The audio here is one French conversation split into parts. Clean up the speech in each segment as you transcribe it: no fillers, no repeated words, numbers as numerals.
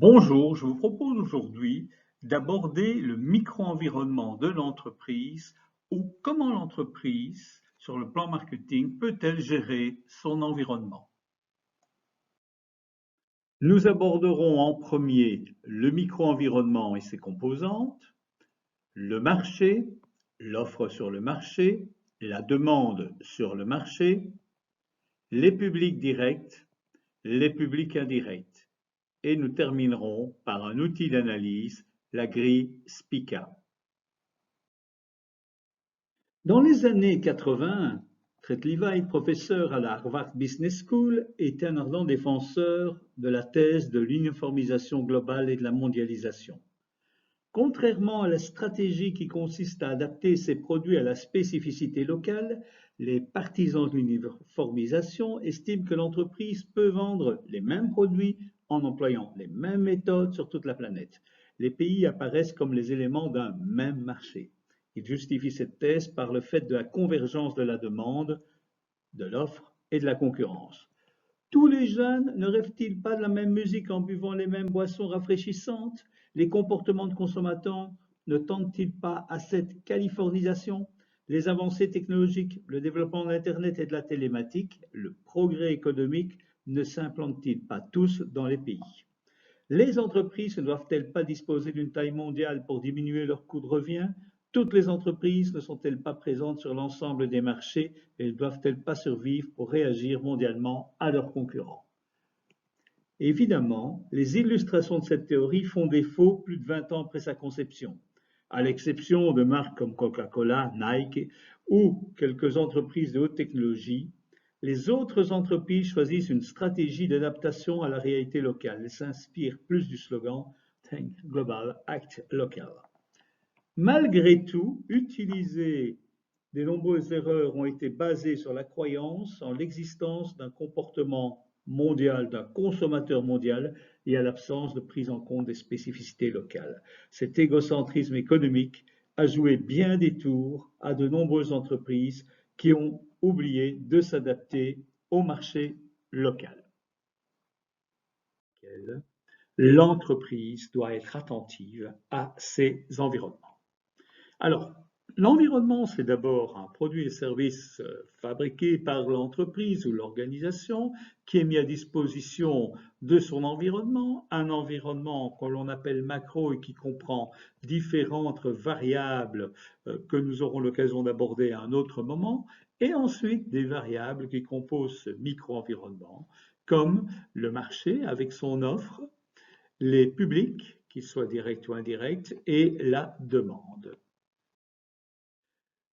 Bonjour, je vous propose aujourd'hui d'aborder le micro-environnement de l'entreprise ou comment l'entreprise, sur le plan marketing, peut-elle gérer son environnement. Nous aborderons en premier le micro-environnement et ses composantes, le marché, l'offre sur le marché, la demande sur le marché, les publics directs, les publics indirects. Et nous terminerons par un outil d'analyse, la grille Spica. Dans les années 80, Fred Levi, professeur à la Harvard Business School, était un ardent défenseur de la thèse de l'uniformisation globale et de la mondialisation. Contrairement à la stratégie qui consiste à adapter ses produits à la spécificité locale, les partisans de l'uniformisation estiment que l'entreprise peut vendre les mêmes produits en employant les mêmes méthodes sur toute la planète. Les pays apparaissent comme les éléments d'un même marché. Ils justifient cette thèse par le fait de la convergence de la demande, de l'offre et de la concurrence. Tous les jeunes ne rêvent-ils pas de la même musique en buvant les mêmes boissons rafraîchissantes? Les comportements de consommateurs ne tendent-ils pas à cette californisation? Les avancées technologiques, le développement de l'Internet et de la télématique, le progrès économique ne s'implantent-ils pas tous dans les pays? Les entreprises ne doivent-elles pas disposer d'une taille mondiale pour diminuer leur coût de revient? Toutes les entreprises ne sont-elles pas présentes sur l'ensemble des marchés et ne doivent-elles pas survivre pour réagir mondialement à leurs concurrents? Évidemment, les illustrations de cette théorie font défaut plus de 20 ans après sa conception. À l'exception de marques comme Coca-Cola, Nike ou quelques entreprises de haute technologie, les autres entreprises choisissent une stratégie d'adaptation à la réalité locale. Elles s'inspirent plus du slogan Think Global, Act Local. Malgré tout, des nombreuses erreurs ont été basées sur la croyance en l'existence d'un comportement mondial, d'un consommateur mondial et à l'absence de prise en compte des spécificités locales. Cet égocentrisme économique a joué bien des tours à de nombreuses entreprises qui ont oublié de s'adapter au marché local. L'entreprise doit être attentive à ses environnements. Alors, l'environnement, c'est d'abord un produit et service fabriqué par l'entreprise ou l'organisation qui est mis à disposition de son environnement, un environnement que l'on appelle macro et qui comprend différentes variables que nous aurons l'occasion d'aborder à un autre moment, et ensuite des variables qui composent ce micro-environnement, comme le marché avec son offre, les publics, qu'ils soient directs ou indirects, et la demande.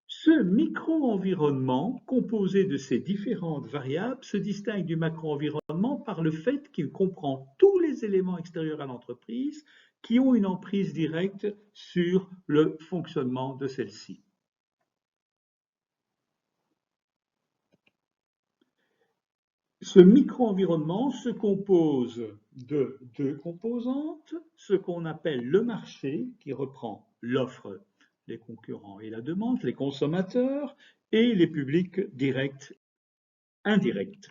Ce micro-environnement, composé de ces différentes variables, se distingue du macro-environnement par le fait qu'il comprend tous les éléments extérieurs à l'entreprise qui ont une emprise directe sur le fonctionnement de celle-ci. Ce micro-environnement se compose de deux composantes, ce qu'on appelle le marché, qui reprend l'offre, les concurrents et la demande, les consommateurs, et les publics directs, indirects.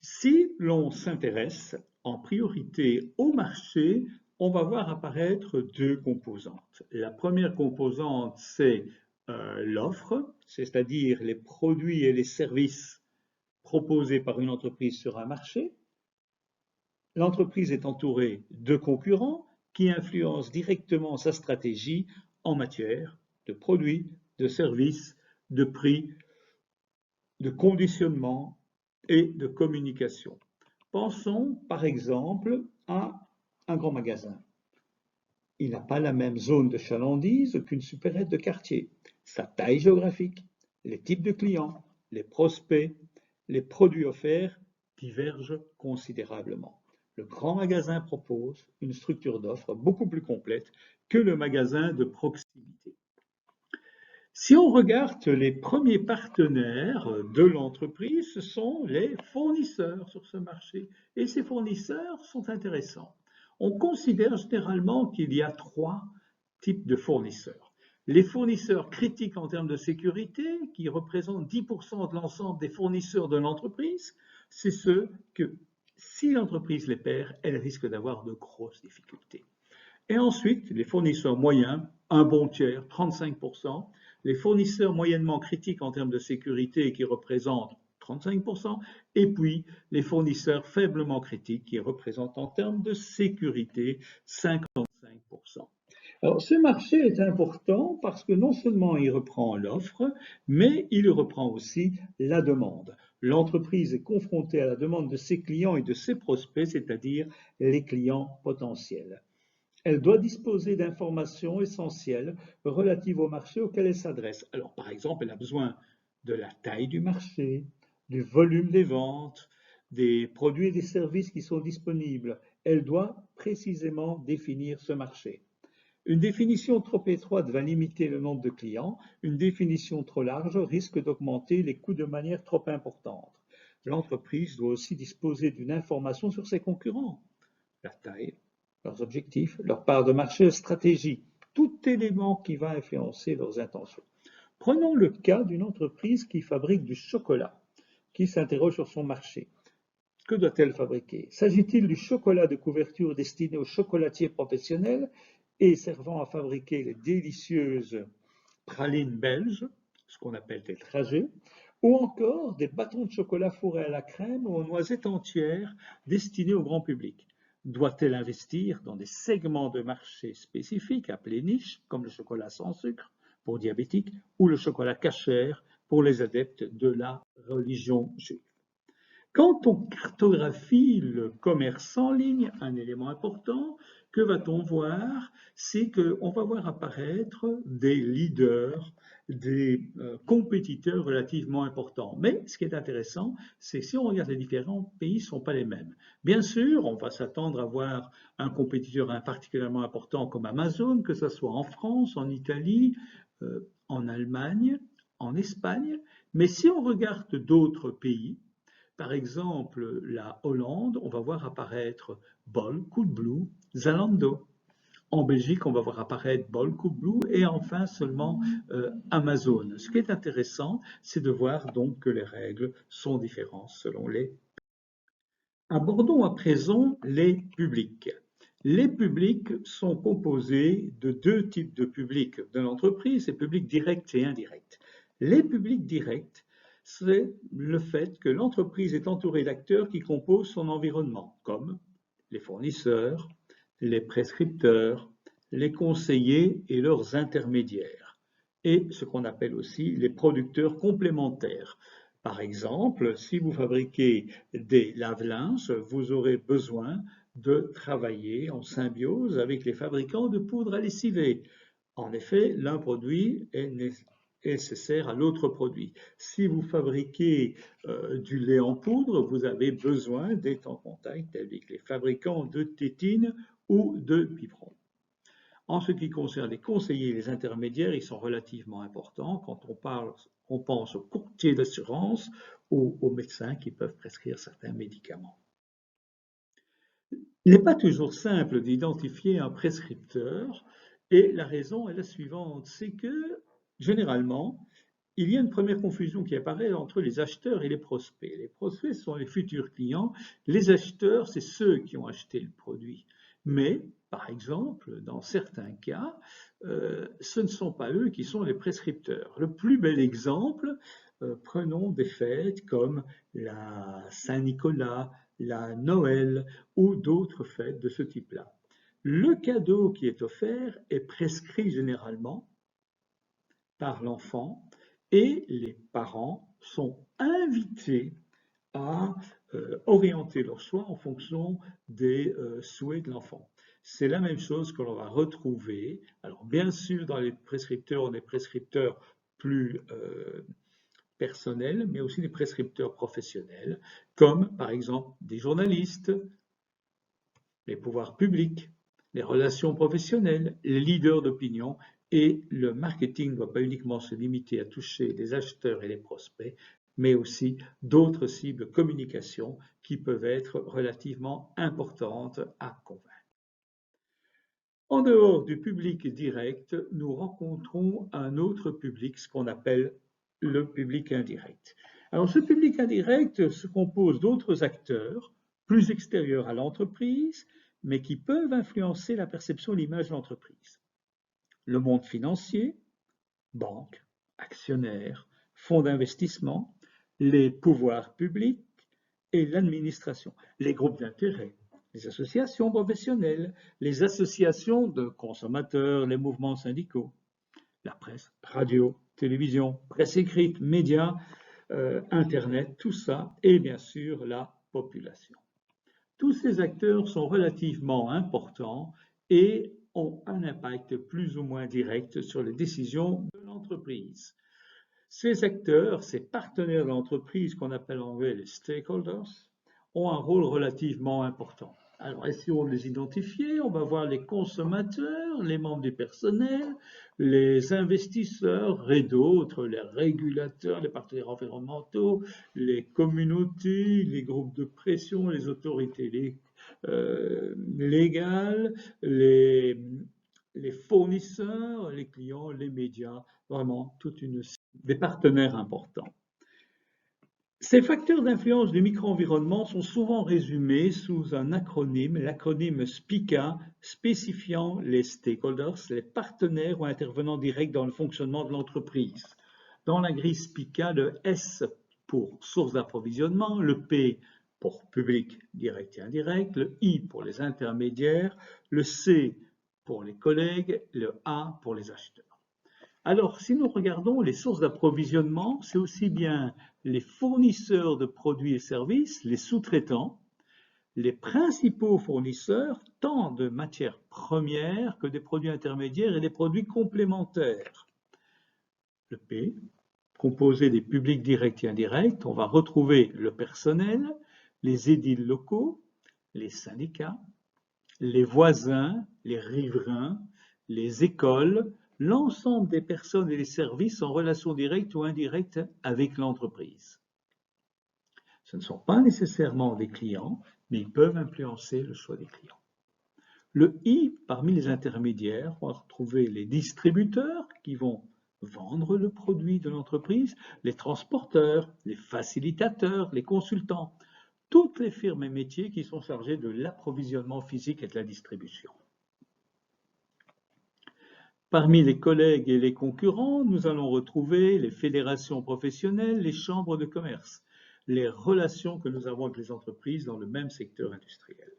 Si l'on s'intéresse en priorité au marché, on va voir apparaître deux composantes. La première composante, c'est l'offre, c'est-à-dire les produits et les services proposés par une entreprise sur un marché. L'entreprise est entourée de concurrents qui influencent directement sa stratégie en matière de produits, de services, de prix, de conditionnement et de communication. Pensons par exemple à un grand magasin. Il n'a pas la même zone de chalandise qu'une supérette de quartier. Sa taille géographique, les types de clients, les prospects, les produits offerts divergent considérablement. Le grand magasin propose une structure d'offre beaucoup plus complète que le magasin de proximité. Si on regarde les premiers partenaires de l'entreprise, ce sont les fournisseurs sur ce marché. Et ces fournisseurs sont intéressants. On considère généralement qu'il y a trois types de fournisseurs. Les fournisseurs critiques en termes de sécurité, qui représentent 10% de l'ensemble des fournisseurs de l'entreprise, c'est ceux Si l'entreprise les perd, elle risque d'avoir de grosses difficultés. Et ensuite, les fournisseurs moyens, un bon tiers, 35%, les fournisseurs moyennement critiques en termes de sécurité qui représentent 35%, et puis les fournisseurs faiblement critiques qui représentent en termes de sécurité 55%. Alors, ce marché est important parce que non seulement il reprend l'offre, mais il reprend aussi la demande. L'entreprise est confrontée à la demande de ses clients et de ses prospects, c'est-à-dire les clients potentiels. Elle doit disposer d'informations essentielles relatives au marché auquel elle s'adresse. Alors, par exemple, elle a besoin de la taille du marché, du volume des ventes, des produits et des services qui sont disponibles. Elle doit précisément définir ce marché. Une définition trop étroite va limiter le nombre de clients. Une définition trop large risque d'augmenter les coûts de manière trop importante. L'entreprise doit aussi disposer d'une information sur ses concurrents, la taille, leurs objectifs, leur part de marché, stratégie, tout élément qui va influencer leurs intentions. Prenons le cas d'une entreprise qui fabrique du chocolat, qui s'interroge sur son marché. Que doit-elle fabriquer? S'agit-il du chocolat de couverture destiné aux chocolatiers professionnels et servant à fabriquer les délicieuses pralines belges, ce qu'on appelle des trajets, ou encore des bâtons de chocolat fourrés à la crème ou aux noisettes entières destinés au grand public? Doit-elle investir dans des segments de marché spécifiques appelés niches, comme le chocolat sans sucre pour diabétiques ou le chocolat kasher pour les adeptes de la religion juive? Quand on cartographie le commerce en ligne, un élément important, que va-t-on voir? C'est qu'on va voir apparaître des leaders, des compétiteurs relativement importants. Mais ce qui est intéressant, c'est que si on regarde les différents pays, ne sont pas les mêmes. Bien sûr, on va s'attendre à voir un compétiteur particulièrement important comme Amazon, que ce soit en France, en Italie, en Allemagne, en Espagne. Mais si on regarde d'autres pays, par exemple, la Hollande, on va voir apparaître Bol, Coolblue, Zalando. En Belgique, on va voir apparaître Bol, Coolblue et enfin seulement Amazon. Ce qui est intéressant, c'est de voir donc que les règles sont différentes selon les. Abordons à présent les publics. Les publics sont composés de deux types de publics de l'entreprise, les publics directs et indirects. Les publics directs, c'est le fait que l'entreprise est entourée d'acteurs qui composent son environnement, comme les fournisseurs, les prescripteurs, les conseillers et leurs intermédiaires, et ce qu'on appelle aussi les producteurs complémentaires. Par exemple, si vous fabriquez des lave-linges, vous aurez besoin de travailler en symbiose avec les fabricants de poudre à lessiver. En effet, l'un produit est nécessaire à l'autre produit. Si vous fabriquez du lait en poudre, vous avez besoin d'être en contact avec les fabricants de tétines ou de biberons. En ce qui concerne les conseillers et les intermédiaires, ils sont relativement importants. Quand on pense aux courtiers d'assurance ou aux médecins qui peuvent prescrire certains médicaments. Il n'est pas toujours simple d'identifier un prescripteur et la raison est la suivante, c'est que généralement, il y a une première confusion qui apparaît entre les acheteurs et les prospects. Les prospects sont les futurs clients, les acheteurs, c'est ceux qui ont acheté le produit. Mais, par exemple, dans certains cas, ce ne sont pas eux qui sont les prescripteurs. Le plus bel exemple, prenons des fêtes comme la Saint-Nicolas, la Noël ou d'autres fêtes de ce type-là. Le cadeau qui est offert est prescrit généralement par l'enfant et les parents sont invités à orienter leur choix en fonction des souhaits de l'enfant. C'est la même chose que l'on va retrouver. Alors bien sûr, dans les prescripteurs, on a des prescripteurs plus personnels, mais aussi des prescripteurs professionnels, comme par exemple des journalistes, les pouvoirs publics, les relations professionnelles, les leaders d'opinion, et le marketing ne doit pas uniquement se limiter à toucher les acheteurs et les prospects, mais aussi d'autres cibles communication qui peuvent être relativement importantes à convaincre. En dehors du public direct, nous rencontrons un autre public, ce qu'on appelle le public indirect. Alors ce public indirect se compose d'autres acteurs, plus extérieures à l'entreprise, mais qui peuvent influencer la perception et l'image de l'entreprise. Le monde financier, banques, actionnaires, fonds d'investissement, les pouvoirs publics et l'administration, les groupes d'intérêt, les associations professionnelles, les associations de consommateurs, les mouvements syndicaux, la presse, radio, télévision, presse écrite, médias, Internet, tout ça, et bien sûr la population. Tous ces acteurs sont relativement importants et ont un impact plus ou moins direct sur les décisions de l'entreprise. Ces acteurs, ces partenaires de l'entreprise qu'on appelle en anglais les stakeholders, ont un rôle relativement important. Alors, essayons de les identifier. On va voir les consommateurs, les membres du personnel, les investisseurs et d'autres, les régulateurs, les partenaires environnementaux, les communautés, les groupes de pression, les autorités légales, les fournisseurs, les clients, les médias, vraiment toute une série des partenaires importants. Ces facteurs d'influence du micro-environnement sont souvent résumés sous un acronyme, l'acronyme SPICA, spécifiant les stakeholders, les partenaires ou intervenants directs dans le fonctionnement de l'entreprise. Dans la grille SPICA, le S pour source d'approvisionnement, le P pour public direct et indirect, le I pour les intermédiaires, le C pour les collègues, le A pour les acheteurs. Alors, si nous regardons les sources d'approvisionnement, c'est aussi bien les fournisseurs de produits et services, les sous-traitants, les principaux fournisseurs, tant de matières premières que des produits intermédiaires et des produits complémentaires. Le P, composé des publics directs et indirects, on va retrouver le personnel, les édiles locaux, les syndicats, les voisins, les riverains, les écoles, l'ensemble des personnes et des services en relation directe ou indirecte avec l'entreprise. Ce ne sont pas nécessairement des clients, mais ils peuvent influencer le choix des clients. Le I, parmi les intermédiaires, on va retrouver les distributeurs qui vont vendre le produit de l'entreprise, les transporteurs, les facilitateurs, les consultants, toutes les firmes et métiers qui sont chargés de l'approvisionnement physique et de la distribution. Parmi les collègues et les concurrents, nous allons retrouver les fédérations professionnelles, les chambres de commerce, les relations que nous avons avec les entreprises dans le même secteur industriel.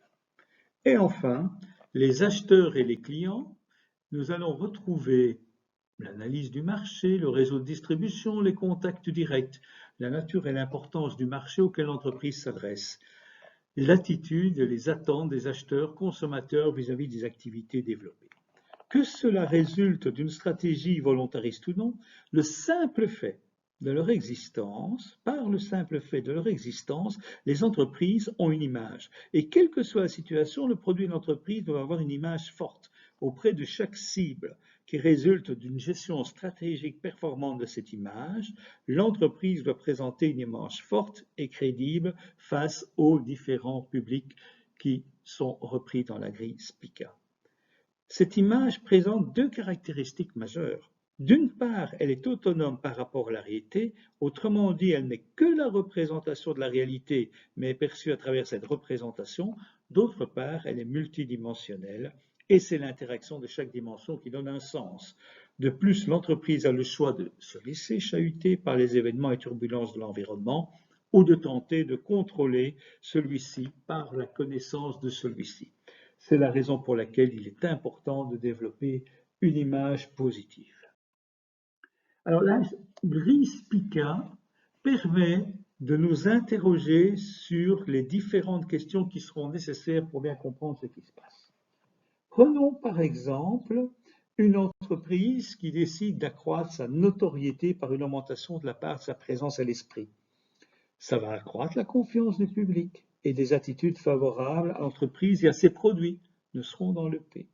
Et enfin, les acheteurs et les clients, nous allons retrouver l'analyse du marché, le réseau de distribution, les contacts directs, la nature et l'importance du marché auquel l'entreprise s'adresse, l'attitude et les attentes des acheteurs consommateurs vis-à-vis des activités développées. Que cela résulte d'une stratégie volontariste ou non, le simple fait de leur existence, par le simple fait de leur existence, les entreprises ont une image. Et quelle que soit la situation, le produit de l'entreprise doit avoir une image forte auprès de chaque cible qui résulte d'une gestion stratégique performante de cette image. L'entreprise doit présenter une image forte et crédible face aux différents publics qui sont repris dans la grille SPICA. Cette image présente deux caractéristiques majeures. D'une part, elle est autonome par rapport à la réalité, autrement dit, elle n'est que la représentation de la réalité, mais est perçue à travers cette représentation. D'autre part, elle est multidimensionnelle, et c'est l'interaction de chaque dimension qui donne un sens. De plus, l'entreprise a le choix de se laisser chahuter par les événements et turbulences de l'environnement, ou de tenter de contrôler celui-ci par la connaissance de celui-ci. C'est la raison pour laquelle il est important de développer une image positive. Alors la grille SPICA permet de nous interroger sur les différentes questions qui seront nécessaires pour bien comprendre ce qui se passe. Prenons par exemple une entreprise qui décide d'accroître sa notoriété par une augmentation de la part de sa présence à l'esprit. Ça va accroître la confiance du public et des attitudes favorables à l'entreprise et à ses produits ne seront dans le P.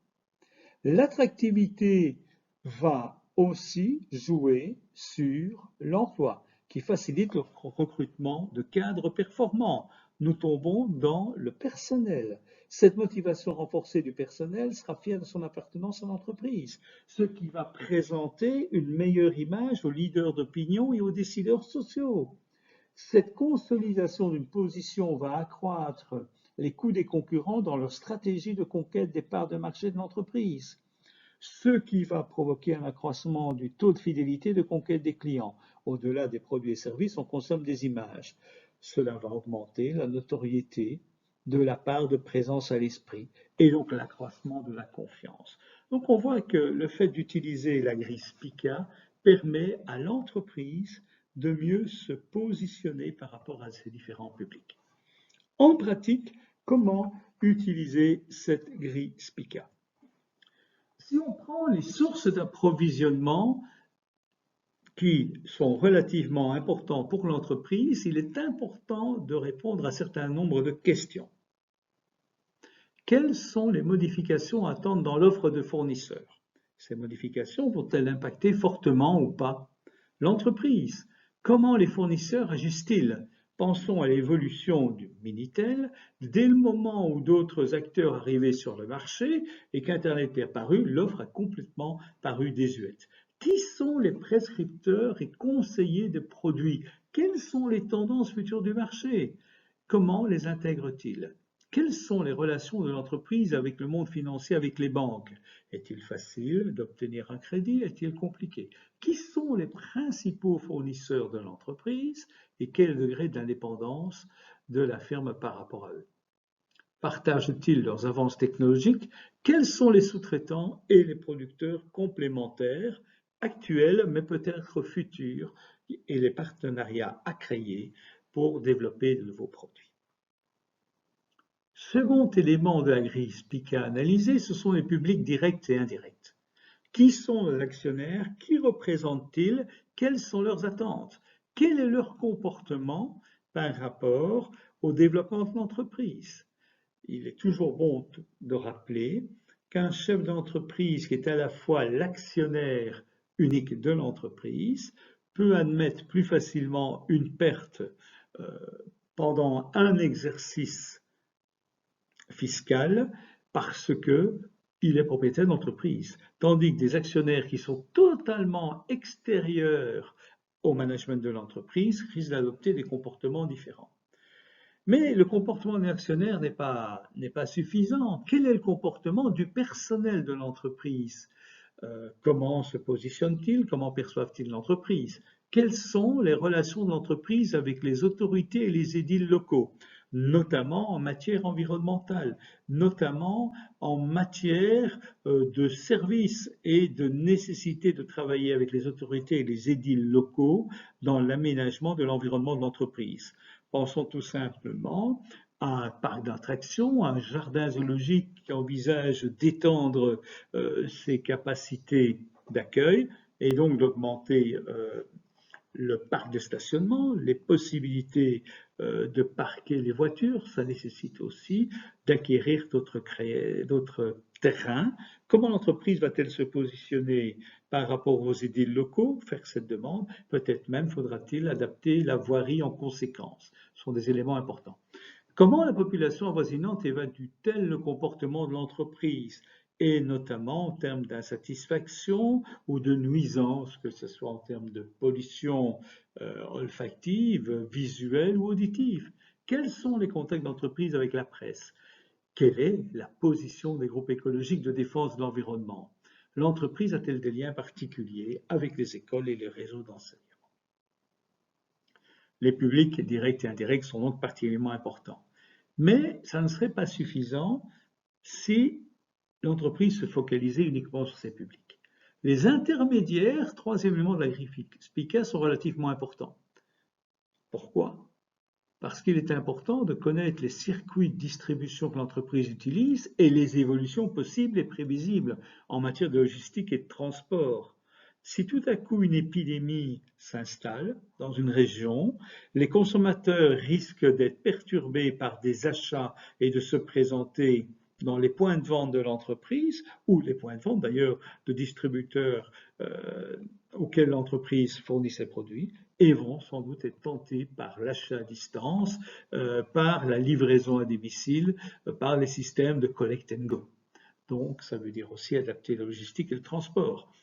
L'attractivité va aussi jouer sur l'emploi, qui facilite le recrutement de cadres performants. Nous tombons dans le personnel. Cette motivation renforcée du personnel sera fière de son appartenance à l'entreprise, ce qui va présenter une meilleure image aux leaders d'opinion et aux décideurs sociaux. Cette consolidation d'une position va accroître les coûts des concurrents dans leur stratégie de conquête des parts de marché de l'entreprise, ce qui va provoquer un accroissement du taux de fidélité de conquête des clients. Au-delà des produits et services, on consomme des images. Cela va augmenter la notoriété de la part de présence à l'esprit et donc l'accroissement de la confiance. Donc on voit que le fait d'utiliser la grille Spica permet à l'entreprise de mieux se positionner par rapport à ces différents publics. En pratique, comment utiliser cette grille Spica? Si on prend les sources d'approvisionnement qui sont relativement importantes pour l'entreprise, il est important de répondre à un certain nombre de questions. Quelles sont les modifications à attendre dans l'offre de fournisseurs? Ces modifications vont-elles impacter fortement ou pas l'entreprise? Comment les fournisseurs agissent-ils? Pensons à l'évolution du Minitel. Dès le moment où d'autres acteurs arrivaient sur le marché et qu'Internet est apparu, l'offre a complètement paru désuète. Qui sont les prescripteurs et conseillers de produits? Quelles sont les tendances futures du marché? Comment les intègrent-ils? Quelles sont les relations de l'entreprise avec le monde financier, avec les banques? Est-il facile d'obtenir un crédit? Est-il compliqué? Qui sont les principaux fournisseurs de l'entreprise et quel degré d'indépendance de la firme par rapport à eux? Partagent-ils leurs avances technologiques? Quels sont les sous-traitants et les producteurs complémentaires, actuels mais peut-être futurs, et les partenariats à créer pour développer de nouveaux produits? Second élément de la grille Spica analysée, ce sont les publics directs et indirects. Qui sont les actionnaires? Qui représentent-ils? Quelles sont leurs attentes? Quel est leur comportement par rapport au développement de l'entreprise? Il est toujours bon de rappeler qu'un chef d'entreprise qui est à la fois l'actionnaire unique de l'entreprise peut admettre plus facilement une perte pendant un exercice fiscal parce qu'il est propriétaire d'entreprise. Tandis que des actionnaires qui sont totalement extérieurs au management de l'entreprise risquent d'adopter des comportements différents. Mais le comportement des actionnaires n'est pas suffisant. Quel est le comportement du personnel de l'entreprise? Comment se positionnent-ils? Comment perçoivent-ils l'entreprise? Quelles sont les relations de l'entreprise avec les autorités et les édiles locaux, notamment en matière environnementale, notamment en matière de services et de nécessité de travailler avec les autorités et les édiles locaux dans l'aménagement de l'environnement de l'entreprise? Pensons tout simplement à un parc d'attractions, un jardin zoologique qui envisage d'étendre ses capacités d'accueil et donc d'augmenter le parc de stationnement, les possibilités de parquer les voitures. Ça nécessite aussi d'acquérir d'autres terrains. Comment l'entreprise va-t-elle se positionner par rapport aux édiles locaux? Faire cette demande. Peut-être même faudra-t-il adapter la voirie en conséquence. Ce sont des éléments importants. Comment la population avoisinante évalue-t-elle le comportement de l'entreprise? Et notamment en termes d'insatisfaction ou de nuisance, que ce soit en termes de pollution olfactive, visuelle ou auditive. Quels sont les contacts d'entreprise avec la presse? Quelle est la position des groupes écologiques de défense de l'environnement? L'entreprise a-t-elle des liens particuliers avec les écoles et les réseaux d'enseignement? Les publics directs et indirects sont donc particulièrement importants. Mais ça ne serait pas suffisant si l'entreprise se focalisait uniquement sur ses publics. Les intermédiaires, troisième élément de la grille Spica, sont relativement importants. Pourquoi? Parce qu'il est important de connaître les circuits de distribution que l'entreprise utilise et les évolutions possibles et prévisibles en matière de logistique et de transport. Si tout à coup une épidémie s'installe dans une région, les consommateurs risquent d'être perturbés par des achats et de se présenter dans les points de vente de l'entreprise ou les points de vente d'ailleurs de distributeurs auxquels l'entreprise fournit ses produits et vont sans doute être tentés par l'achat à distance, par la livraison à domicile, par les systèmes de collect and go. Donc ça veut dire aussi adapter la logistique et le transport.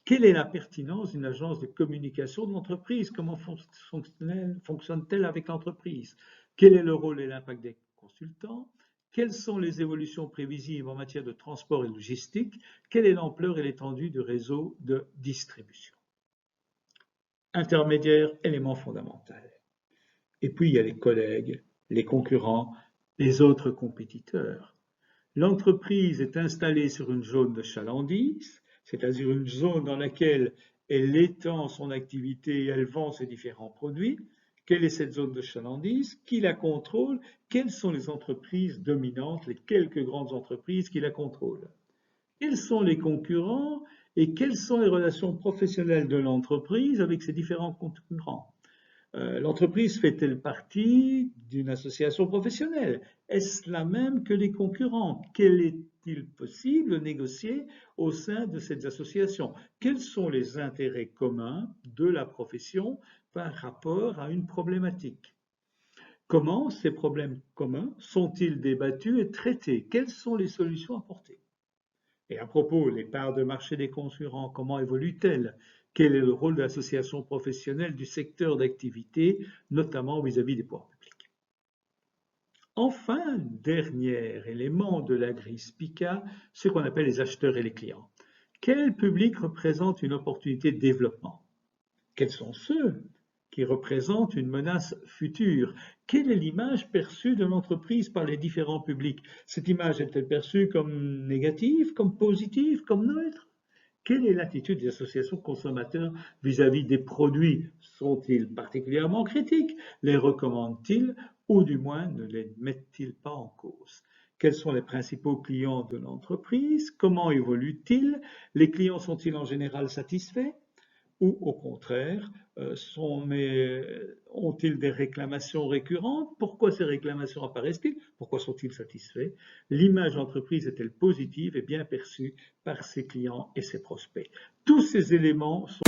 Quelle est la pertinence d'une agence de communication de l'entreprise? Comment fonctionne-t-elle avec l'entreprise? Quel est le rôle et l'impact des consultants? Quelles sont les évolutions prévisibles en matière de transport et de logistique? Quelle est l'ampleur et l'étendue du réseau de distribution? Intermédiaire, élément fondamental. Et puis, il y a les collègues, les concurrents, les autres compétiteurs. L'entreprise est installée sur une zone de chalandise, c'est-à-dire une zone dans laquelle elle étend son activité et elle vend ses différents produits. Quelle est cette zone de chalandise? Qui la contrôle? Quelles sont les entreprises dominantes, les quelques grandes entreprises qui la contrôlent? Quels sont les concurrents et quelles sont les relations professionnelles de l'entreprise avec ses différents concurrents? L'entreprise fait-elle partie d'une association professionnelle? Est-ce la même que les concurrents? Quel est-il possible de négocier au sein de ces associations? Quels sont les intérêts communs de la profession par rapport à une problématique? Comment ces problèmes communs sont-ils débattus et traités? Quelles sont les solutions apportées? Et à propos, les parts de marché des concurrents, comment évoluent-elles? Quel est le rôle de l'association professionnelle du secteur d'activité, notamment vis-à-vis des pouvoirs publics? Enfin, dernier élément de la grille SPICA, ce qu'on appelle les acheteurs et les clients. Quel public représente une opportunité de développement? Quels sont ceux qui représentent une menace future? Quelle est l'image perçue de l'entreprise par les différents publics? Cette image est-elle perçue comme négative, comme positive, comme neutre? Quelle est l'attitude des associations consommateurs vis-à-vis des produits? Sont-ils particulièrement critiques? Les recommandent-ils ou du moins ne les mettent-ils pas en cause? Quels sont les principaux clients de l'entreprise? Comment évoluent-ils? Les clients sont-ils en général satisfaits? Ou au contraire, ont-ils des réclamations récurrentes? Pourquoi ces réclamations apparaissent-ils? Pourquoi sont-ils satisfaits? L'image d'entreprise est-elle positive et bien perçue par ses clients et ses prospects? Tous ces éléments sont